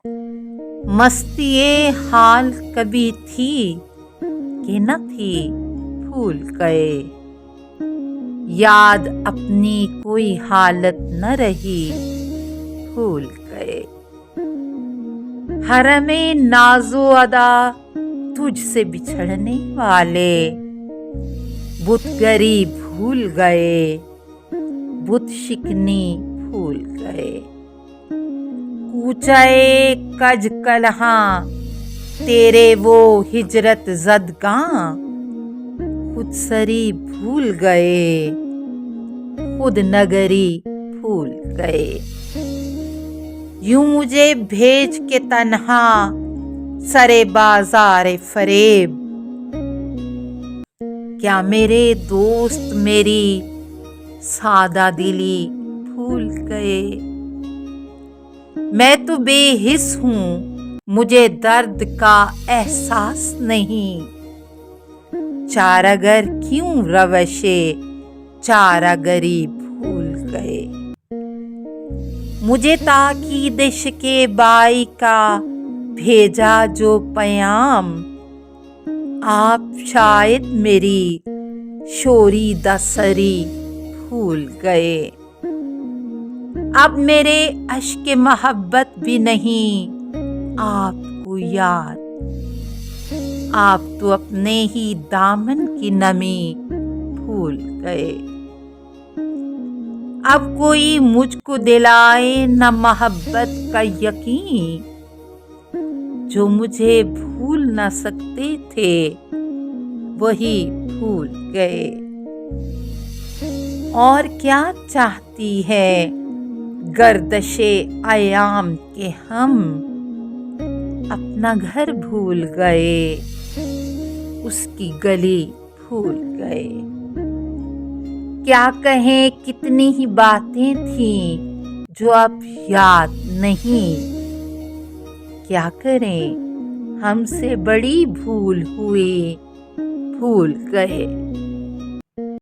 मस्तिए हाल कभी थी कि न थी, भूल गए। याद अपनी कोई हालत न रही, भूल गए। हरमे नाजो अदा तुझसे बिछड़ने वाले, बुतगरी भूल गए, बुत शिकनी भूल गए। कूचाए कज कलहां तेरे वो हिजरत ज़दगां, खुद सरी भूल गए, खुद नगरी भूल गए। यूं मुझे भेज के तन्हा सरे बाज़ार फरेब, क्या मेरे दोस्त मेरी सादा दिली भूल गए। मैं तो बेहिस हूँ, मुझे दर्द का एहसास नहीं, चारागर क्यों रवशे चारागरी भूल गए। मुझे ताकीद इश्क़े बाई का भेजा जो पैगाम, आप शायद मेरी शोरी दसरी भूल गए। अब मेरे अश्क मोहब्बत भी नहीं आपको याद, आप तो अपने ही दामन की नमी भूल गए। अब कोई मुझको दिलाए न मोहब्बत का यकीन, जो मुझे भूल न सकते थे वही भूल गए। और क्या चाहती है गर्दशे अयाम के हम, अपना घर भूल गए, उसकी गली भूल गए। क्या कहें कितनी ही बातें थीं जो अब याद नहीं, क्या करें हमसे बड़ी भूल हुई, भूल गए।